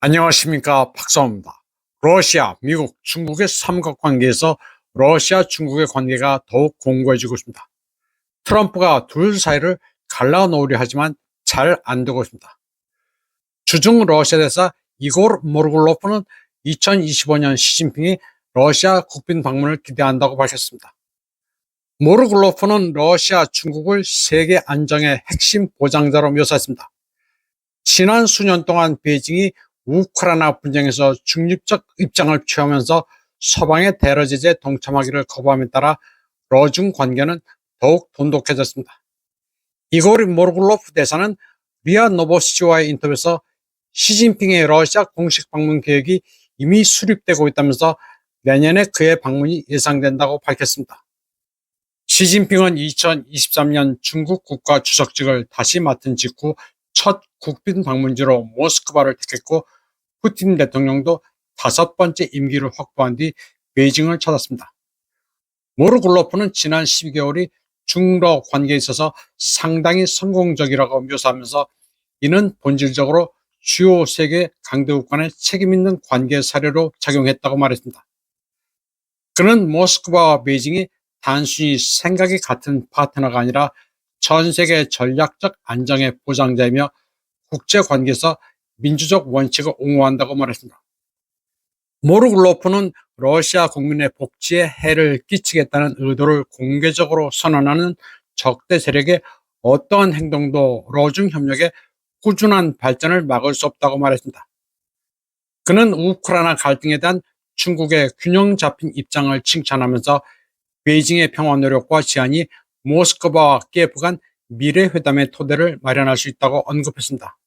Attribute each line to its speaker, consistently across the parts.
Speaker 1: 안녕하십니까, 박사입니다. 러시아, 미국, 중국의 삼각관계에서 러시아, 중국의 관계가 더욱 공고해지고 있습니다. 트럼프가 둘 사이를 갈라놓으려 하지만 잘 안 되고 있습니다. 주중 러시아 대사 이고르 모르굴로프는 2025년 시진핑이 러시아 국빈 방문을 기대한다고 밝혔습니다. 모르굴로프는 러시아, 중국을 세계 안정의 핵심 보장자로 묘사했습니다. 지난 수년 동안 베이징이 우크라이나 분쟁에서 중립적 입장을 취하면서 서방의 대러 제재에 동참하기를 거부함에 따라 러중 관계는 더욱 돈독해졌습니다. 이고르 모르굴로프 대사는 리아 노보시와의 인터뷰에서 시진핑의 러시아 공식 방문 계획이 이미 수립되고 있다면서 내년에 그의 방문이 예상된다고 밝혔습니다. 시진핑은 2023년 중국 국가 주석직을 다시 맡은 직후 첫 국빈 방문지로 모스크바를 택했고, 푸틴 대통령도 5번째 임기를 확보한 뒤 베이징을 찾았습니다. 모르굴로프는 지난 12개월이 중러 관계에 있어서 상당히 성공적이라고 묘사하면서 이는 본질적으로 주요 세계 강대국 간의 책임있는 관계 사례로 작용했다고 말했습니다. 그는 모스크바와 베이징이 단순히 생각이 같은 파트너가 아니라 전 세계 전략적 안정의 보장자이며 국제관계에서 민주적 원칙을 옹호한다고 말했습니다. 모르굴로프는 러시아 국민의 복지에 해를 끼치겠다는 의도를 공개적으로 선언하는 적대 세력의 어떠한 행동도 러중 협력의 꾸준한 발전을 막을 수 없다고 말했습니다. 그는 우크라이나 갈등에 대한 중국의 균형 잡힌 입장을 칭찬하면서 베이징의 평화 노력과 제안이 모스크바와 키예프 간 미래 회담의 토대를 마련할 수 있다고 언급했습니다.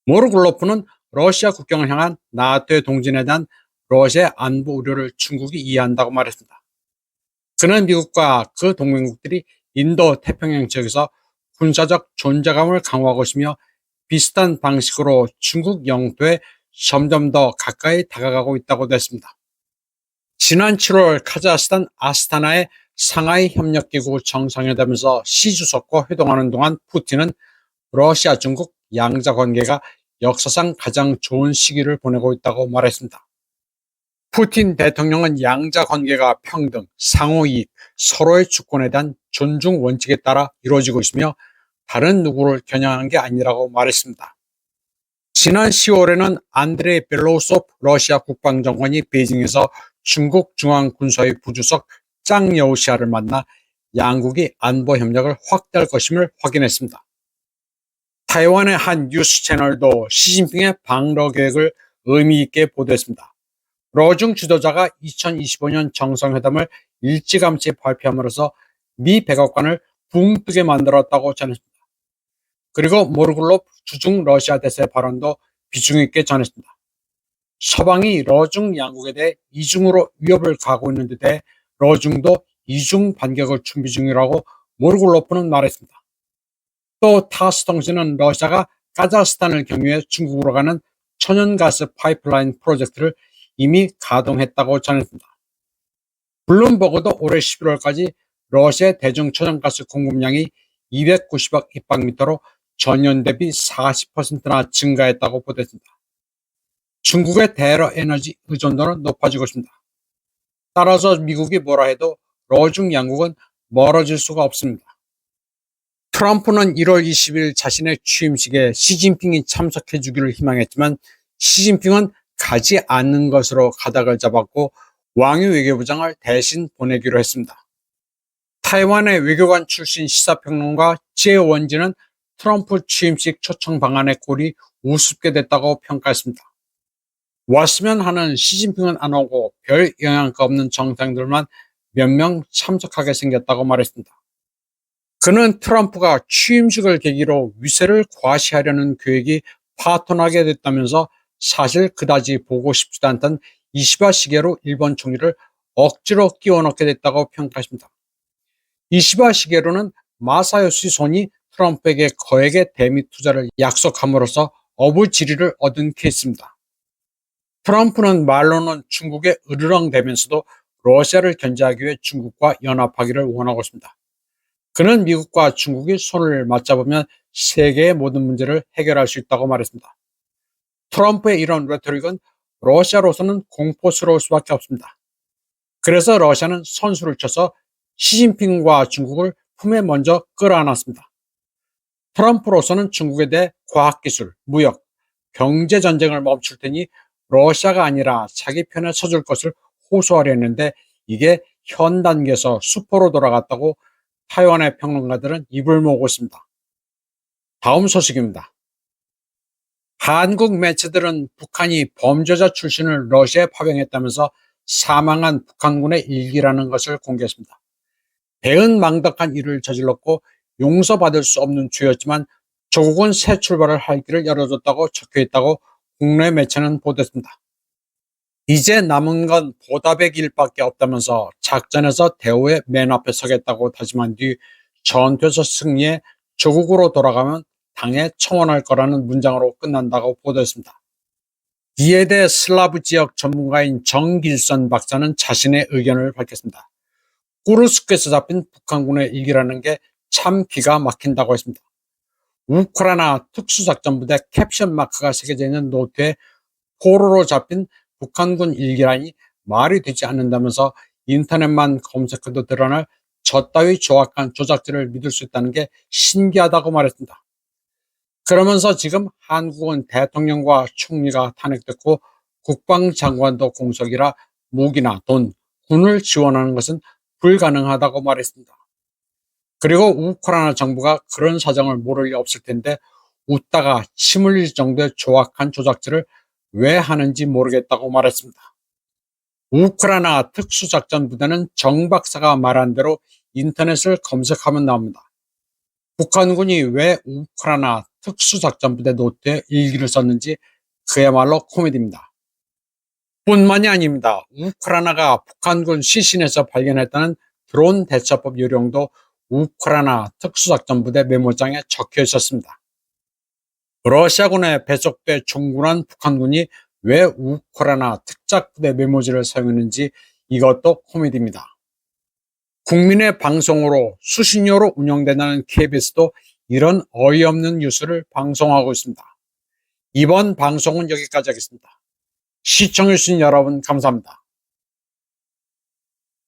Speaker 1: 모르굴로프는 러시아 국경을 향한 나토의 동진에 대한 러시아의 안보 우려를 중국이 이해한다고 말했습니다. 그는 미국과 그 동맹국들이 인도 태평양 지역에서 군사적 존재감을 강화하고 있으며 비슷한 방식으로 중국 영토에 점점 더 가까이 다가가고 있다고 했습니다. 지난 7월 카자흐스탄 아스타나의 상하이 협력기구 정상회담에서 시 주석과 회동하는 동안 푸틴은 러시아, 중국 양자 관계가 역사상 가장 좋은 시기를 보내고 있다고 말했습니다. 푸틴 대통령은 양자 관계가 평등, 상호이익, 서로의 주권에 대한 존중 원칙에 따라 이루어지고 있으며 다른 누구를 겨냥한 게 아니라고 말했습니다. 지난 10월에는 안드레이 벨로우소프 러시아 국방장관이 베이징에서 중국 중앙군사위 부주석 짱 여우시아를 만나 양국이 안보 협력을 확대할 것임을 확인했습니다. 타이완의 한 뉴스 채널도 시진핑의 방러 계획을 의미 있게 보도했습니다. 러중 지도자가 2025년 정상회담을 일찌감치 발표함으로써 미 백악관을 붕 뜨게 만들었다고 전했습니다. 그리고 모르굴로프 주중 러시아 대사의 발언도 비중 있게 전했습니다. 서방이 러중 양국에 대해 이중으로 위협을 가하고 있는 데 대해 러중도 이중 반격을 준비 중이라고 모르굴로프는 말했습니다. 또 타스 통신은 러시아가 카자흐스탄을 경유해 중국으로 가는 천연가스 파이프라인 프로젝트를 이미 가동했다고 전했습니다. 블룸버그도 올해 11월까지 러시아의 대중 천연가스 공급량이 290억 입방미터로 전년 대비 40%나 증가했다고 보도했습니다. 중국의 대러 에너지 의존도는 높아지고 있습니다. 따라서 미국이 뭐라 해도 러중 양국은 멀어질 수가 없습니다. 트럼프는 1월 20일 자신의 취임식에 시진핑이 참석해 주기를 희망했지만 시진핑은 가지 않는 것으로 가닥을 잡았고 왕유 외교부장을 대신 보내기로 했습니다. 타이완의 외교관 출신 시사평론가 제원진은 트럼프 취임식 초청 방안의 꼴이 우습게 됐다고 평가했습니다. 왔으면 하는 시진핑은 안 오고 별 영향가 없는 정상들만 몇 명 참석하게 생겼다고 말했습니다. 그는 트럼프가 취임식을 계기로 위세를 과시하려는 계획이 파토나게 됐다면서 사실 그다지 보고 싶지도 않던 이시바 시게루 일본 총리를 억지로 끼워넣게 됐다고 평가했습니다. 이시바 시게루는 마사요시 손이 트럼프에게 거액의 대미 투자를 약속함으로써 어부지리를 얻은 케이스입니다. 트럼프는 말로는 중국에 으르렁대면서도 러시아를 견제하기 위해 중국과 연합하기를 원하고 있습니다. 그는 미국과 중국이 손을 맞잡으면 세계의 모든 문제를 해결할 수 있다고 말했습니다. 트럼프의 이런 레토릭은 러시아로서는 공포스러울 수밖에 없습니다. 그래서 러시아는 선수를 쳐서 시진핑과 중국을 품에 먼저 끌어안았습니다. 트럼프로서는 중국에 대해 과학기술, 무역, 경제전쟁을 멈출 테니 러시아가 아니라 자기 편에 서줄 것을 호소하려 했는데 이게 현 단계에서 수포로 돌아갔다고 타이완의 평론가들은 입을 모으고 있습니다. 다음 소식입니다. 한국 매체들은 북한이 범죄자 출신을 러시아에 파병했다면서 사망한 북한군의 일기라는 것을 공개했습니다. 배은망덕한 일을 저질렀고 용서받을 수 없는 죄였지만 조국은 새 출발을 할 길을 열어줬다고 적혀있다고 국내 매체는 보도했습니다. 이제 남은 건 보답의 길밖에 없다면서 작전에서 대우의 맨 앞에 서겠다고 다짐한 뒤 전투에서 승리해 조국으로 돌아가면 당에 청원할 거라는 문장으로 끝난다고 보도했습니다. 이에 대해 슬라브 지역 전문가인 정길선 박사는 자신의 의견을 밝혔습니다. 꾸르스크에서 잡힌 북한군의 일기라는 게 참 기가 막힌다고 했습니다. 우크라이나 특수작전부대 캡션 마크가 새겨져 있는 노트에 포로로 잡힌 북한군 일기라니 말이 되지 않는다면서 인터넷만 검색해도 드러날 저따위 조악한 조작질을 믿을 수 있다는 게 신기하다고 말했습니다. 그러면서 지금 한국은 대통령과 총리가 탄핵됐고 국방장관도 공석이라 무기나 돈, 군을 지원하는 것은 불가능하다고 말했습니다. 그리고 우크라이나 정부가 그런 사정을 모를 리 없을 텐데 웃다가 침 흘릴 정도의 조악한 조작질을 왜 하는지 모르겠다고 말했습니다. 우크라이나 특수작전부대는 정 박사가 말한 대로 인터넷을 검색하면 나옵니다. 북한군이 왜 우크라이나 특수작전부대 노트에 일기를 썼는지 그야말로 코미디입니다. 뿐만이 아닙니다. 우크라이나가 북한군 시신에서 발견했다는 드론 대처법 요령도 우크라이나 특수작전부대 메모장에 적혀 있었습니다. 러시아군에 배속돼 종군한 북한군이 왜 우크라이나 특작부대 메모지를 사용했는지 이것도 코미디입니다. 국민의 방송으로 수신료로 운영된다는 KBS도 이런 어이없는 뉴스를 방송하고 있습니다. 이번 방송은 여기까지 하겠습니다. 시청해주신 여러분 감사합니다.